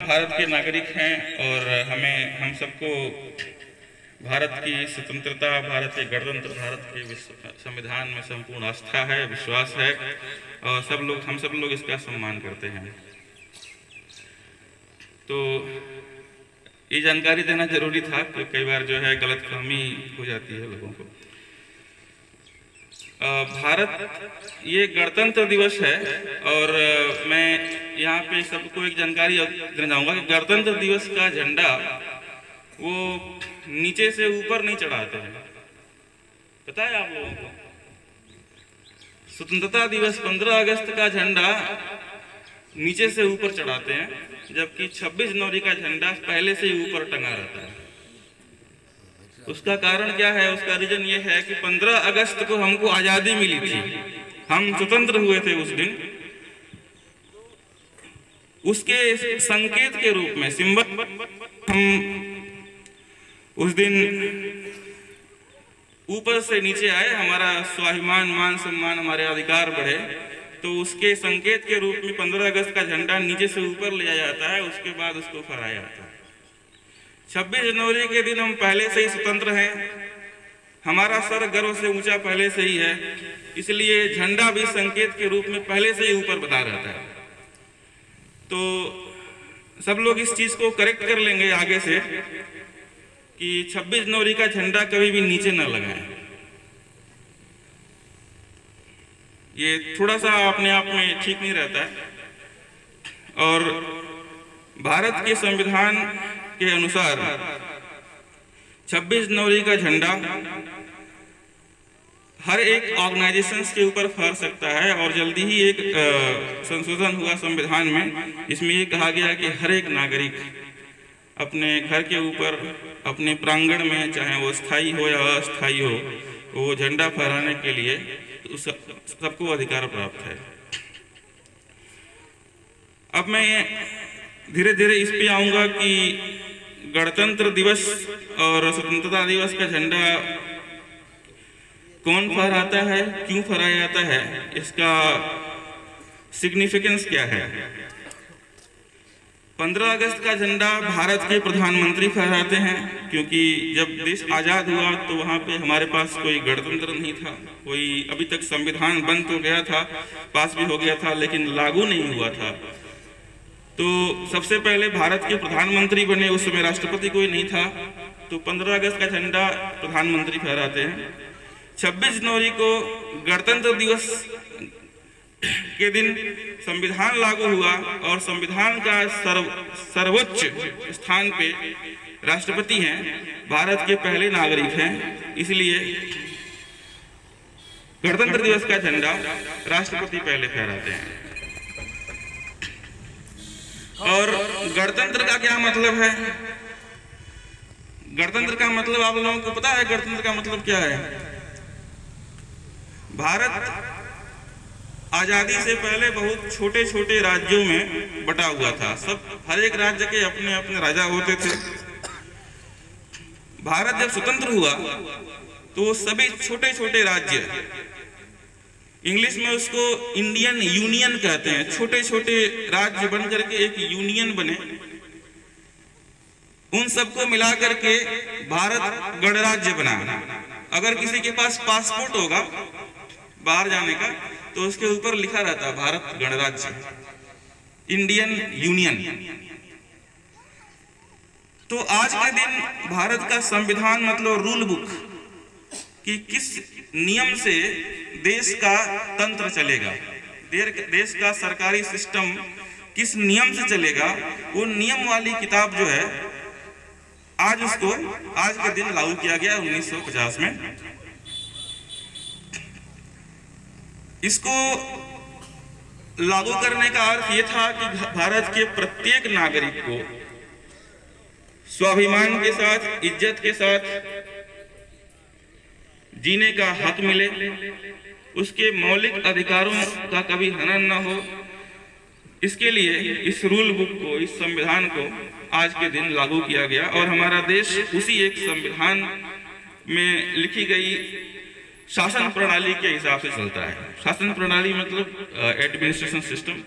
भारत के नागरिक हैं और हम सबको भारत की स्वतंत्रता, भारत के गणतंत्र, भारत के संविधान में संपूर्ण आस्था है, विश्वास है और हम सब लोग इसका सम्मान करते हैं। तो ये जानकारी देना जरूरी था कि कई बार जो है गलतफहमी हो जाती है लोगों को। भारत ये गणतंत्र दिवस है और मैं यहाँ पे सबको एक जानकारी देना चाहूँगा कि गणतंत्र दिवस का झंडा वो नीचे से ऊपर नहीं चढ़ाते हैं। पता है आप लोगों को? स्वतंत्रता दिवस 15 अगस्त का झंडा नीचे से ऊपर चढ़ाते हैं, जबकि 26 जनवरी का झंडा पहले से ही ऊपर टंगा रहता है। उसका कारण क्या है? उसका रीजन ये है कि 15 अगस्त को हमको आजादी मिली थी, हम स्वतंत्र हुए थे उस दिन। उसके संकेत के रूप में, सिंबल, हम उस दिन ऊपर से नीचे आए, हमारा स्वाभिमान, मान सम्मान, हमारे अधिकार बढ़े। तो उसके संकेत के रूप में 15 अगस्त का झंडा नीचे से ऊपर लिया जाता है, उसके बाद उसको फहराया जाता है। 26 जनवरी के दिन हम पहले से ही स्वतंत्र हैं, हमारा सर गर्व से ऊंचा पहले से ही है, इसलिए झंडा भी संकेत के रूप में पहले से ही ऊपर बता रहता है। तो सब लोग इस चीज को करेक्ट कर लेंगे आगे से कि 26 जनवरी का झंडा कभी भी नीचे न लगाएं। ये थोड़ा सा अपने आप में ठीक नहीं रहता है। और भारत के संविधान के अनुसार 26 जनवरी का झंडा हर एक ऑर्गेनाइजेशंस के ऊपर फहर सकता है और जल्दी ही एक संशोधन हुआ संविधान में, इसमें ये कहा गया कि हर एक नागरिक अपने घर के ऊपर, अपने प्रांगण में, चाहे वो स्थायी हो या अस्थायी हो, वो झंडा फहराने के लिए सबको अधिकार प्राप्त है। अब मैं धीरे धीरे इस पे आऊंगा कि गणतंत्र दिवस और स्वतंत्रता दिवस का झंडा कौन फहराता है, क्यों फहराया जाता है, इसका सिग्निफिकेंस क्या है। 15 अगस्त का झंडा भारत के प्रधानमंत्री फहराते हैं, क्योंकि जब देश आजाद हुआ तो वहां पे हमारे पास कोई गणतंत्र नहीं था, कोई अभी तक संविधान बन तो गया था, पास भी हो गया था, लेकिन लागू नहीं हुआ था। तो सबसे पहले भारत के प्रधानमंत्री बने, उस समय राष्ट्रपति कोई नहीं था, तो 15 अगस्त का झंडा प्रधानमंत्री फहराते हैं। 26 जनवरी को गणतंत्र दिवस के दिन संविधान लागू हुआ और संविधान का सर्वोच्च स्थान पे राष्ट्रपति हैं, भारत के पहले नागरिक हैं, इसलिए गणतंत्र दिवस का झंडा राष्ट्रपति पहले फहराते हैं। और गणतंत्र का क्या मतलब है? गणतंत्र का मतलब आप लोगों को पता है? गणतंत्र का मतलब क्या है? भारत आजादी से पहले बहुत छोटे छोटे राज्यों में बटा हुआ था। हर एक राज्य के अपने अपने राजा होते थे। भारत जब स्वतंत्र हुआ तो सभी छोटे छोटे राज्य, इंग्लिश में उसको इंडियन यूनियन कहते हैं, छोटे छोटे राज्य बन करके एक यूनियन बने। उन सबको मिला करके भारत गणराज्य बना। अगर किसी के पास पासपोर्ट होगा बाहर जाने का, तो उसके ऊपर लिखा रहता है भारत गणराज्य, इंडियन यूनियन। तो आज के दिन भारत का संविधान मतलब रूल बुक, कि किस नियम से देश का तंत्र चलेगा, देश का सरकारी सिस्टम किस नियम से चलेगा, वो नियम वाली किताब जो है आज के दिन लागू किया गया 1950 में। इसको लागू करने का अर्थ ये था कि भारत के प्रत्येक नागरिक को स्वाभिमान के साथ, इज्जत के साथ जीने का हक मिले, उसके मौलिक अधिकारों का कभी हनन न हो। इसके लिए इस रूल बुक को, इस संविधान को आज के दिन लागू किया गया और हमारा देश उसी एक संविधान में लिखी गई शासन प्रणाली के हिसाब से चलता है। शासन प्रणाली मतलब एडमिनिस्ट्रेशन सिस्टम।